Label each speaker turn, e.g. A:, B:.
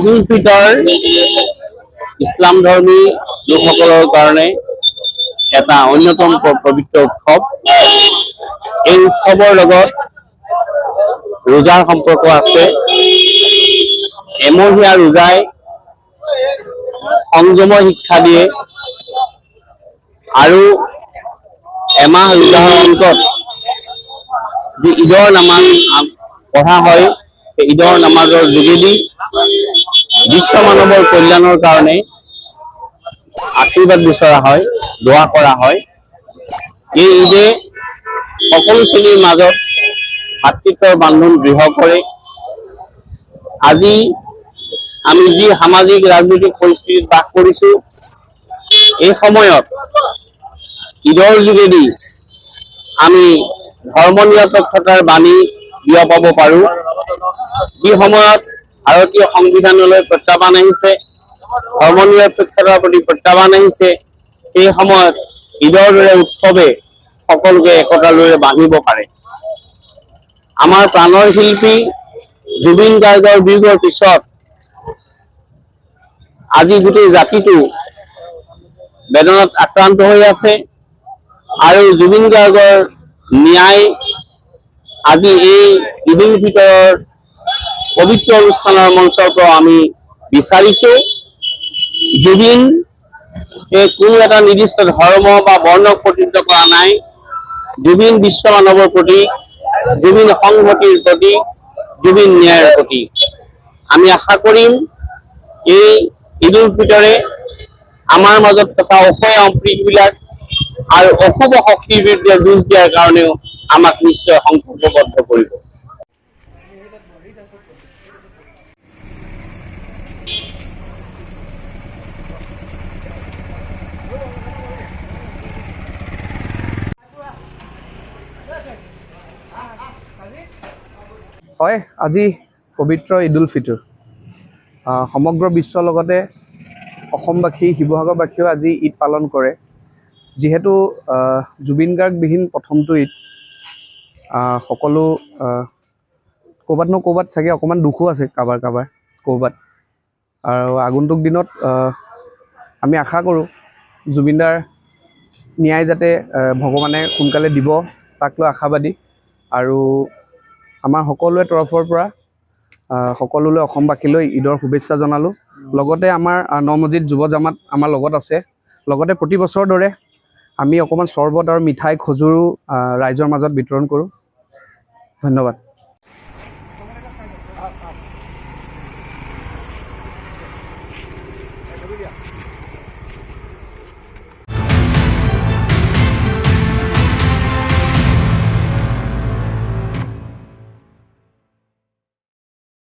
A: ঈদ উল ফিতৰ ইছলাম ধৰ্মী লোকসকলৰ কাৰণে এটা অন্যতম পবিত্ৰ উৎসৱ। এই উৎসৱৰ লগত ৰোজাৰ সম্পৰ্ক আছে। এমহীয়া ৰোজাই সংযমৰ শিক্ষা দিয়ে আৰু এমাহ ৰোজাৰ অন্তত যি ঈদৰ নামাজ পঢ়া হয়, সেই ঈদৰ নামাজৰ যোগেদি বিশ্ব মানৱৰ কল্যাণৰ কাৰণে আশীৰ্বাদ বিচৰা হয়, দোৱা কৰা হয়। এই ঈদে সকলো শ্ৰেণীৰ মাজত ভাতৃত্বৰ বান্ধোন দৃঢ় কৰে। আজি আমি যি সামাজিক ৰাজনৈতিক পৰিস্থিতিত বাস কৰিছো, এই সময়ত ঈদৰ যোগেদি আমি ধৰ্মনিৰপেক্ষতাৰ বাণী বিয়পাব পাৰো। যি সময়ত ভাৰতীয় সংবিধানলৈ প্ৰত্যাহ্বান আহিছে, ধৰ্মনিৰপেক্ষতাৰ প্ৰতি প্ৰত্যাহ্বান আহিছে, সেই সময়ত ঈদৰ দৰে উৎসৱে সকলোকে একতালৈ বান্ধিব পাৰে। আমাৰ প্ৰাণৰ শিল্পী জুবিন গাৰ্গৰ বিয়োগৰ পিছত আজি গোটেই জাতিটো বেদনাত আক্ৰান্ত হৈ আছে আৰু জুবিন গাৰ্গৰ ন্যায় আজি এই ঈদ উল ফিতৰৰ পবিত্ৰ অনুষ্ঠানৰ মঞ্চৰ পৰা আমি বিচাৰিছো। জুবিন কোনো এটা নিৰ্দিষ্ট ধৰ্ম বা বৰ্ণক প্ৰতিনিধিত্ব কৰা নাই। জুবিন বিশ্ব মানৱৰ প্ৰতীক, জুবিন সংহতিৰ প্ৰতীক, জুবিন ন্যায়ৰ প্ৰতীক। আমি আশা কৰিম এই ঈদ উল ফিতৰে আমাৰ মাজত থকা অসহায় অপ্ৰীতিবিলাক আৰু অশুভ শক্তিৰ বিৰুদ্ধে যুঁজ দিয়াৰ কাৰণেও আমাক নিশ্চয় সংকল্পবদ্ধ কৰিব।
B: হয়, আজি পবিত্ৰ ঈদ উল ফিতৰ। সমগ্ৰ বিশ্বৰ লগতে অসমবাসী, শিৱসাগৰবাসীয়েও আজি ঈদ পালন কৰে। যিহেতু জুবিন গাৰ্গবিহীন প্ৰথমটো ঈদ, সকলো ক'ৰবাত ন ক'ৰবাত চাগে অকণমান দুখো আছে কাৰোবাৰ ক'ৰবাত। আৰু আগন্তুক দিনত আমি আশা কৰোঁ জুবিনদাৰ ন্যায় যাতে ভগৱানে সোনকালে দিব, তাক লৈ আশাবাদী। আৰু আমাৰ সকলোৰে তৰফৰ পৰা সকলোলৈ অসমবাসীলৈ ঈদৰ শুভেচ্ছা জনালোঁ। লগতে আমাৰ নমজিদ যুৱ জামাত আমাৰ লগত আছে। লগতে প্ৰতি বছৰৰ দৰে আমি অকণমান চৰ্বত আৰু মিঠাই খজুৰো ৰাইজৰ মাজত বিতৰণ কৰোঁ। ধন্যবাদ।